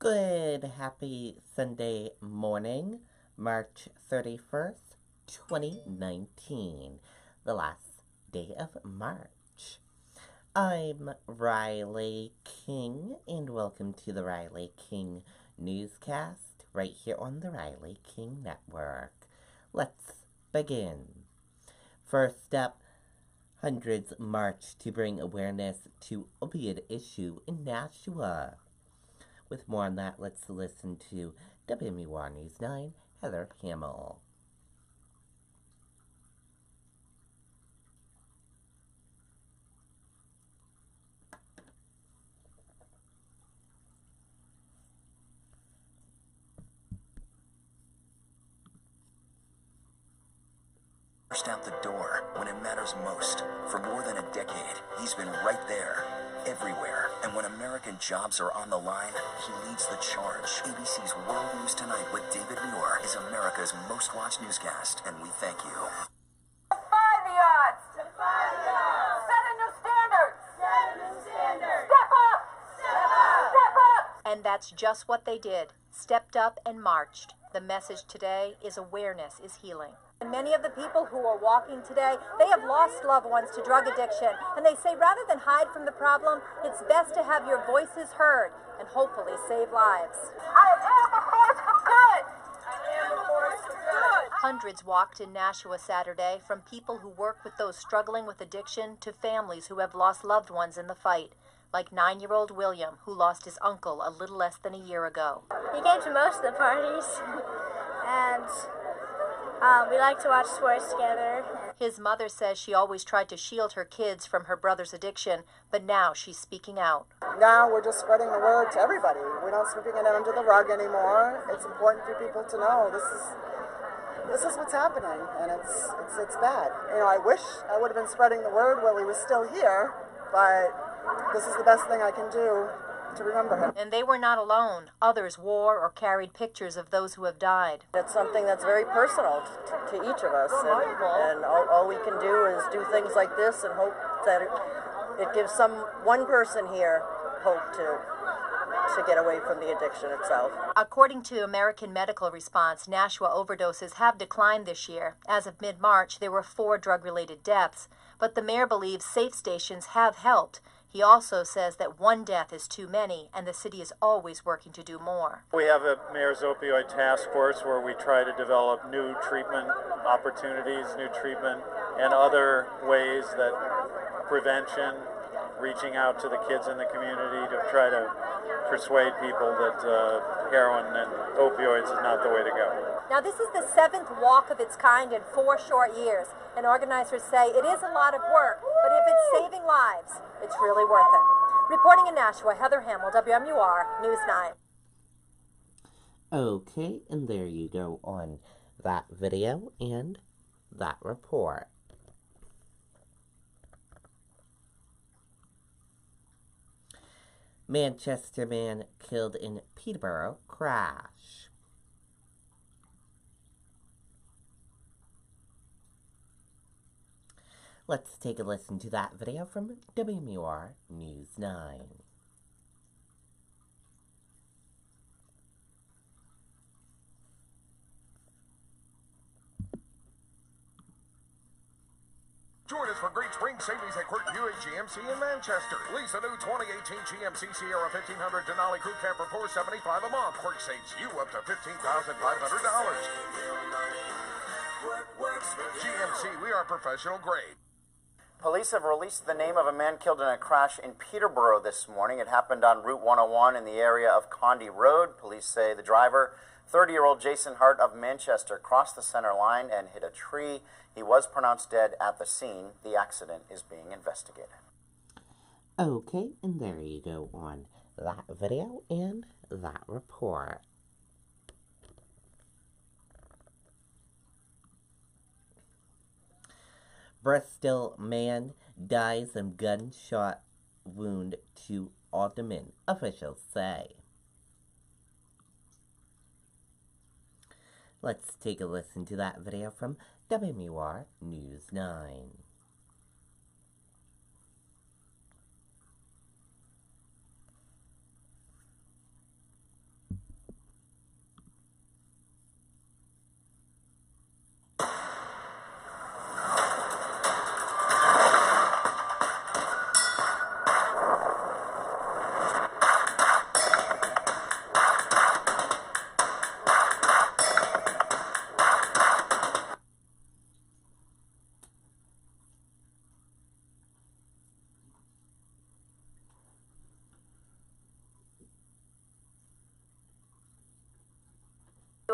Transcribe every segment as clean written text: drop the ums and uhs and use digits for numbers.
Good, happy Sunday morning, March 31st, 2019, the last day of March. I'm Riley King, and welcome to the Riley King Newscast, right here on the Riley King Network. Let's begin. First up, hundreds march to bring awareness to opioid issue in Nashua. With more on that, let's listen to WMUR News 9, Heather Hamill. Out the door when it matters most. For more than a decade, he's been right there, everywhere. And when American jobs are on the line, he leads the charge. ABC's World News Tonight with David Muir is America's most watched newscast, and we thank you. Defy the odds! Defy the odds! Set a new standard! Set a new standard! Step up! Step up! Step up! And that's just what they did. Stepped up and marched. The message today is awareness is healing. And many of the people who are walking today, they have lost loved ones to drug addiction. And they say rather than hide from the problem, it's best to have your voices heard and hopefully save lives. I am a force for good! I am a force for good! Hundreds walked in Nashua Saturday, from people who work with those struggling with addiction to families who have lost loved ones in the fight. Like 9-year-old William, who lost his uncle a little less than a year ago. He came to most of the parties, and we like to watch sports together. His mother says she always tried to shield her kids from her brother's addiction, but now she's speaking out. Now we're just spreading the word to everybody. We're not sweeping it under the rug anymore. It's important for people to know this is what's happening, and it's bad. You know, I wish I would have been spreading the word while he was still here, but this is the best thing I can do to remember him. And they were not alone. Others wore or carried pictures of those who have died. It's something that's very personal to each of us, and all we can do is do things like this and hope that it gives one person here hope to get away from the addiction itself. According to American Medical Response, Nashua overdoses have declined this year. As of mid-March, there were 4 drug-related deaths, but the mayor believes safe stations have helped. He also says that 1 death is too many, and the city is always working to do more. We have a Mayor's Opioid Task Force where we try to develop new treatment opportunities, new treatment, and other ways that prevention, reaching out to the kids in the community to try to persuade people that heroin and opioids is not the way to go. Now, this is the 7th walk of its kind in 4 short years, and organizers say it is a lot of work, but if it's saving lives, it's really worth it. Reporting in Nashua, Heather Hamill, WMUR News 9. Okay, and there you go on that video and that report. Manchester man killed in Peterborough crash. Let's take a listen to that video from WMUR News 9. Join us for great spring savings at Quirt Buick GMC in Manchester. Lease a new 2018 GMC Sierra 1500 Denali Crew Cab for $475 a month. Quirt saves you up to $15,500. GMC, we are professional grade. Police have released the name of a man killed in a crash in Peterborough this morning. It happened on Route 101 in the area of Condy Road. Police say the driver, 30-year-old Jason Hart of Manchester, crossed the center line and hit a tree. He was pronounced dead at the scene. The accident is being investigated. Okay, and there you go on that video and that report. Bristol man dies of gunshot wound to abdomen, officials say. Let's take a listen to that video from WMUR News 9.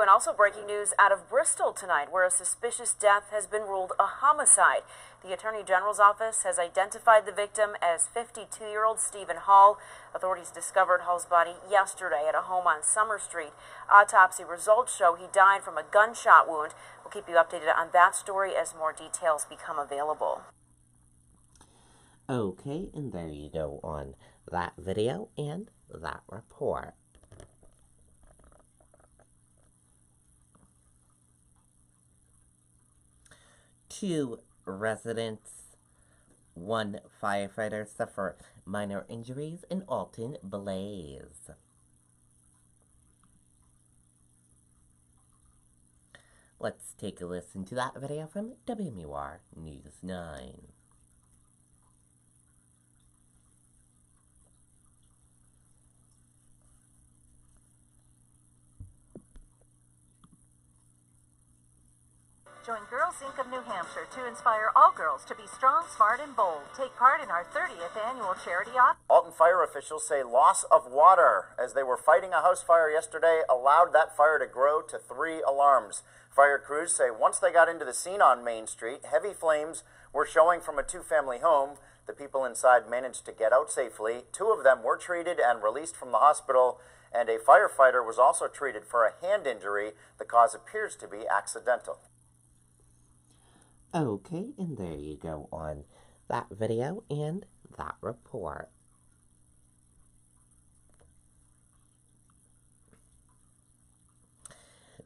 and also breaking news out of Bristol tonight, where a suspicious death has been ruled a homicide. The Attorney General's office has identified the victim as 52-year-old Stephen Hall. Authorities discovered Hall's body yesterday at a home on Summer Street. Autopsy results show he died from a gunshot wound. We'll keep you updated on that story as more details become available. Okay, and there you go on that video and that report. Two residents, one firefighter suffer minor injuries in Alton blaze. Let's take a listen to that video from WMUR News 9. Join Girls Inc. of New Hampshire to inspire all girls to be strong, smart, and bold. Take part in our 30th annual charity auction. Alton fire officials say loss of water as they were fighting a house fire yesterday allowed that fire to grow to 3 alarms. Fire crews say once they got into the scene on Main Street, heavy flames were showing from a 2-family home. The people inside managed to get out safely. 2 of them were treated and released from the hospital, and a firefighter was also treated for a hand injury. The cause appears to be accidental. Okay, and there you go on that video and that report.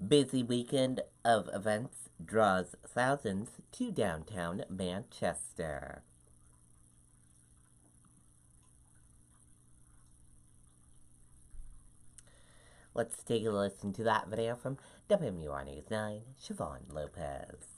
Busy weekend of events draws thousands to downtown Manchester. Let's take a listen to that video from WMUR News 9, Siobhan Lopez.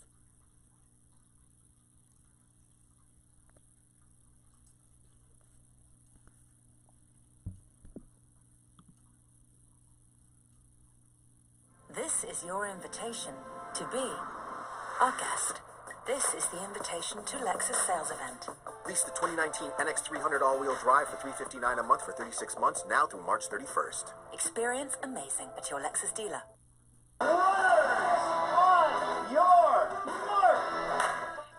This is your invitation to be our guest. This is the invitation to Lexus sales event. Lease the 2019 NX300 all-wheel drive for $359 a month for 36 months, now through March 31st. Experience amazing at your Lexus dealer.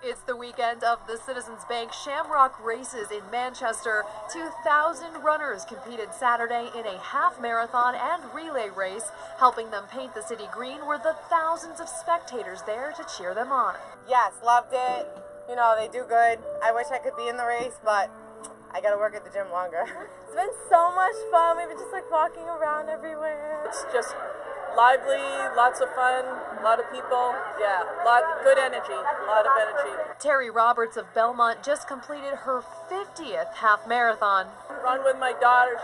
It's the weekend of the Citizens Bank Shamrock Races in Manchester. 2,000 runners competed Saturday in a half marathon and relay race. Helping them paint the city green were the thousands of spectators there to cheer them on. Yes, loved it. You know, they do good. I wish I could be in the race, but I gotta work at the gym longer. It's been so much fun. We've been just like walking around everywhere. It's just lively, lots of fun, a lot of people. Yeah, good energy, a lot of energy. Terry Roberts of Belmont just completed her 50th half marathon. Run with my daughter.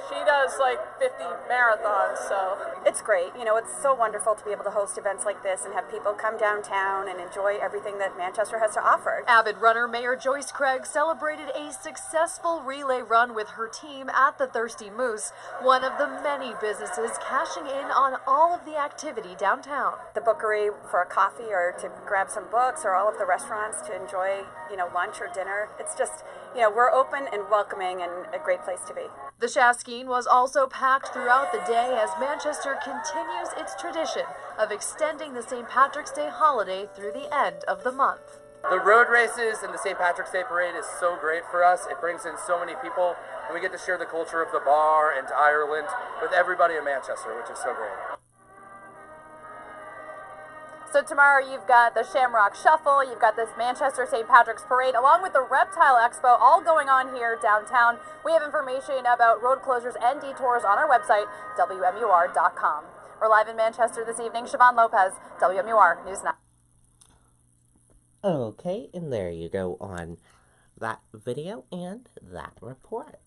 She does like 50 marathons, so. It's great. You know, it's so wonderful to be able to host events like this and have people come downtown and enjoy everything that Manchester has to offer. Avid runner Mayor Joyce Craig celebrated a successful relay run with her team at the Thirsty Moose, one of the many businesses cashing in on all of the activity downtown. The Bookery for a coffee or to grab some books, or all of the restaurants to enjoy, you know, lunch or dinner. It's just, you know, we're open and welcoming and a great place to be. The Shaskeen was also packed throughout the day as Manchester continues its tradition of extending the St. Patrick's Day holiday through the end of the month. The road races and the St. Patrick's Day parade is so great for us. It brings in so many people, and we get to share the culture of the bar and Ireland with everybody in Manchester, which is so great. So tomorrow you've got the Shamrock Shuffle, you've got this Manchester St. Patrick's Parade, along with the Reptile Expo, all going on here downtown. We have information about road closures and detours on our website, WMUR.com. We're live in Manchester this evening. Siobhan Lopez, WMUR News 9. Okay, and there you go on that video and that report.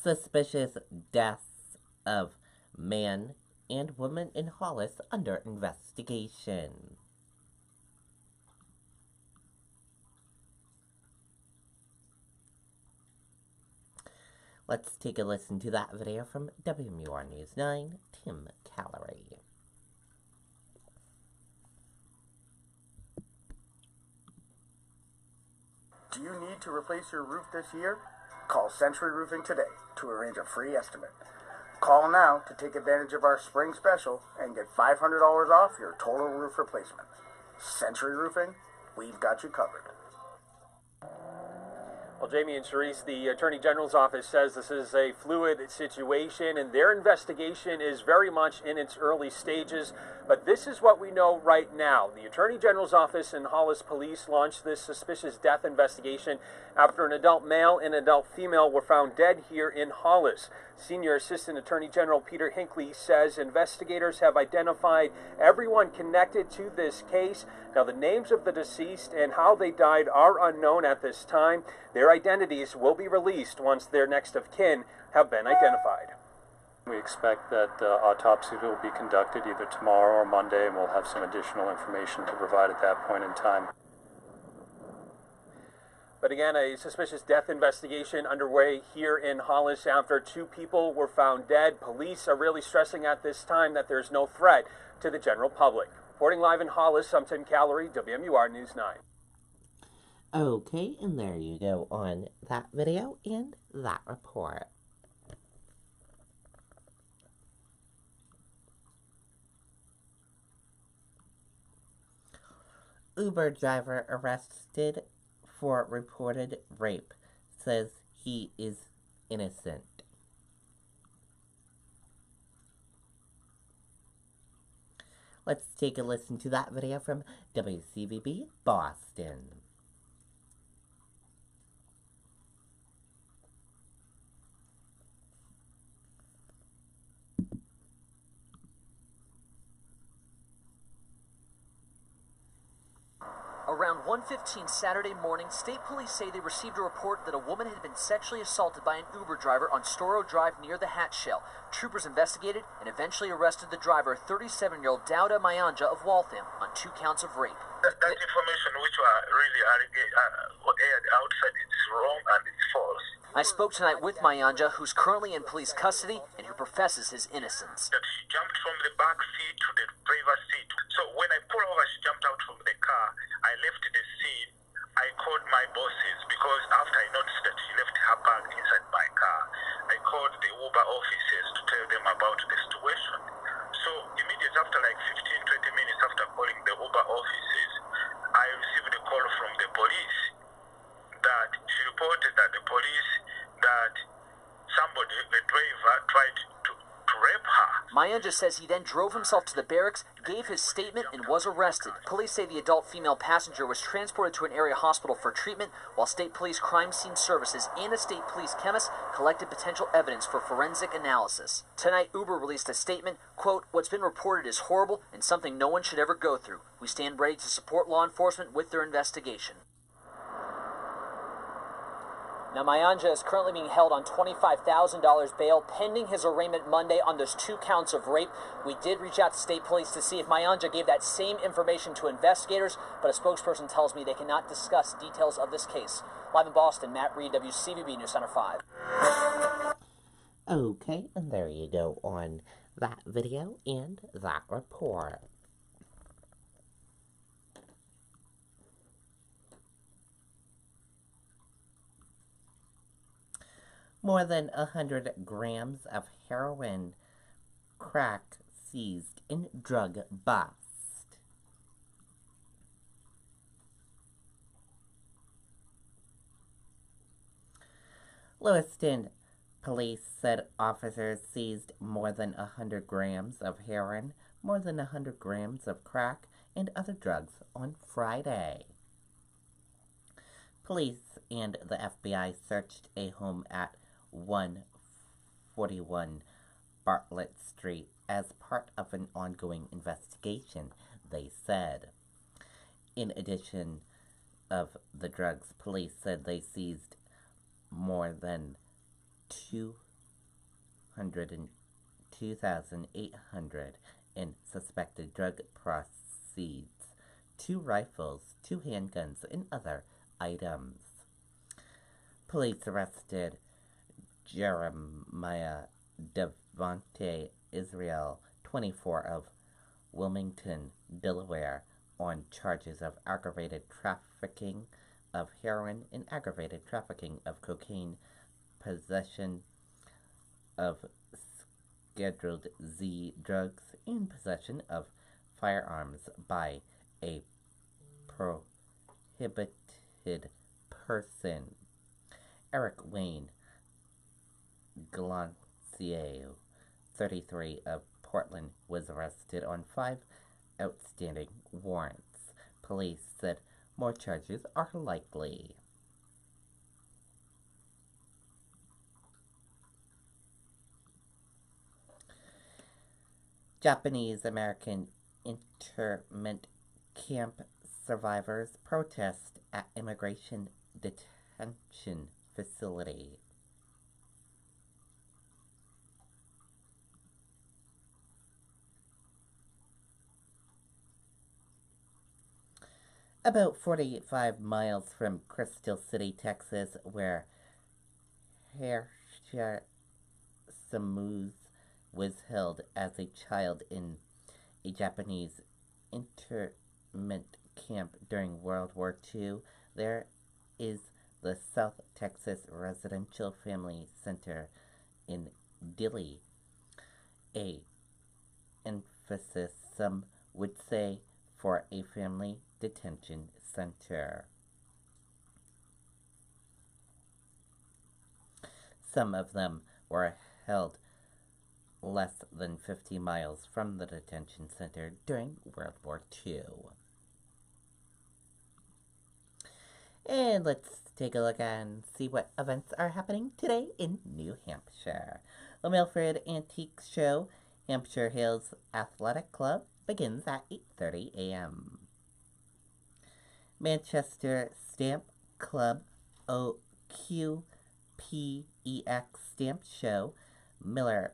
Suspicious deaths of man and woman in Hollis under investigation. Let's take a listen to that video from WMUR News 9, Tim Callery. Do you need to replace your roof this year? Call Century Roofing today to arrange a free estimate. Call now to take advantage of our spring special and get $500 off your total roof replacement. Century Roofing, we've got you covered. Well, Jamie and Charisse, the Attorney General's office says this is a fluid situation and their investigation is very much in its early stages. But this is what we know right now. The Attorney General's office and Hollis Police launched this suspicious death investigation after an adult male and adult female were found dead here in Hollis. Senior Assistant Attorney General Peter Hinckley says investigators have identified everyone connected to this case. Now, the names of the deceased and how they died are unknown at this time. Their identities will be released once their next of kin have been identified. We expect that the autopsy will be conducted either tomorrow or Monday, and we'll have some additional information to provide at that point in time. But again, a suspicious death investigation underway here in Hollis after 2 people were found dead. Police are really stressing at this time that there's no threat to the general public. Reporting live in Hollis, I'm Tim Callery, WMUR News 9. Okay, and there you go on that video and that report. Uber driver arrested for reported rape says he is innocent. Let's take a listen to that video from WCVB Boston. Around 1:15 Saturday morning, state police say they received a report that a woman had been sexually assaulted by an Uber driver on Storrow Drive near the Hat Shell. Troopers investigated and eventually arrested the driver, 37-year-old Dauda Mayanja of Waltham, on 2 counts of rape. That information which were really aired outside is wrong and it's false. I spoke tonight with Mayanja, who's currently in police custody and who professes his innocence. That she jumped from the back seat to the driver's seat. So when I pulled over, she jumped out from the car. I left the scene. I called my bosses because after I noticed that she left her bag inside my car, I called the Uber offices to tell them about the situation. So immediately after, like 15-20 minutes after calling the Uber offices, I received a call from the police that she reported that the police that somebody, the driver, tried to rape her. Mayanja says he then drove himself to the barracks, gave his statement, and was arrested. Police say the adult female passenger was transported to an area hospital for treatment, while State Police Crime Scene Services and a state police chemist collected potential evidence for forensic analysis. Tonight, Uber released a statement, quote, "What's been reported is horrible and something no one should ever go through. We stand ready to support law enforcement with their investigation." Now, Mayanja is currently being held on $25,000 bail pending his arraignment Monday on those 2 counts of rape. We did reach out to state police to see if Mayanja gave that same information to investigators, but a spokesperson tells me they cannot discuss details of this case. Live in Boston, Matt Reed, WCVB News Center 5. Okay, and there you go on that video and that report. More than 100 grams of heroin crack seized in drug bust. Lewiston police said officers seized more than 100 grams of heroin, more than 100 grams of crack, and other drugs on Friday. Police and the FBI searched a home at 141 Bartlett Street as part of an ongoing investigation, they said. In addition of the drugs, police said they seized more than 202,800 in suspected drug proceeds, 2 rifles, 2 handguns, and other items. Police arrested Jeremiah Devonte Israel, 24, of Wilmington, Delaware, on charges of aggravated trafficking of heroin and aggravated trafficking of cocaine possession of Scheduled Z drugs, and possession of firearms by a prohibited person. Eric Wayne Glancier, 33, of Portland, was arrested on 5 outstanding warrants. Police said more charges are likely. Japanese American internment camp survivors protest at immigration detention facility. About 45 miles from Crystal City, Texas, where Hershey Samuz was held as a child in a Japanese internment camp during World War II, there is the South Texas Residential Family Center in Dilley, a emphasis, some would say, for a family detention center. Some of them were held less than 50 miles from the detention center during World War II. And let's take a look and see what events are happening today in New Hampshire. The Milford Antiques Show, Hampshire Hills Athletic Club, begins at 8:30 a.m. Manchester Stamp Club OQPEX Stamp Show, Miller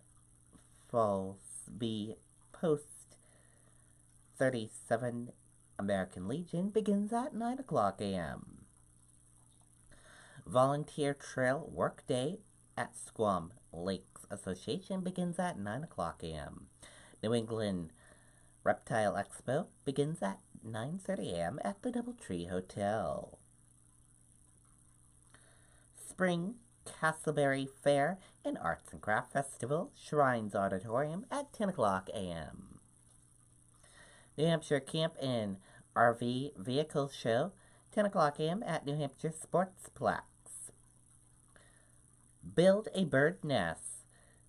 Fallsby Post 37 American Legion, begins at 9 o'clock a.m. Volunteer Trail Workday at Squam Lakes Association begins at 9 o'clock a.m. New England Reptile Expo begins at 9:30 a.m. at the Doubletree Hotel. Spring Castleberry Fair and Arts and Craft Festival, Shrines Auditorium at 10 o'clock a.m. New Hampshire Camp and RV Vehicle Show, 10 o'clock a.m. at New Hampshire Sportsplex. Build a Bird Nest,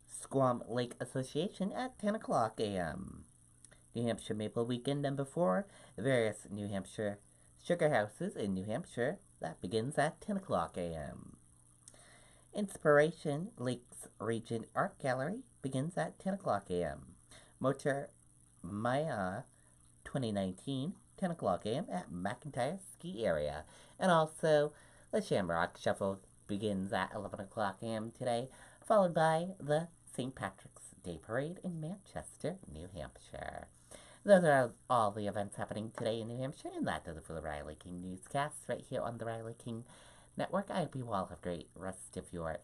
Squam Lake Association at 10 o'clock a.m. New Hampshire Maple Weekend number 4, various New Hampshire sugar houses in New Hampshire, that begins at 10 o'clock a.m. Inspiration Lakes Region Art Gallery begins at 10 o'clock a.m. Motor Maya 2019, 10 o'clock a.m. at McIntyre Ski Area. And also, the Shamrock Shuffle begins at 11 o'clock a.m. today, followed by the St. Patrick's Day Parade in Manchester, New Hampshire. Those are all the events happening today in New Hampshire, and that does it for the Riley King Newscast right here on the Riley King Network. I hope you all have a great rest of your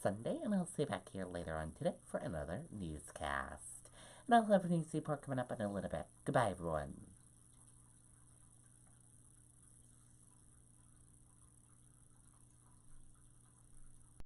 Sunday, and I'll see you back here later on today for another newscast. And I'll have a news report coming up in a little bit. Goodbye, everyone.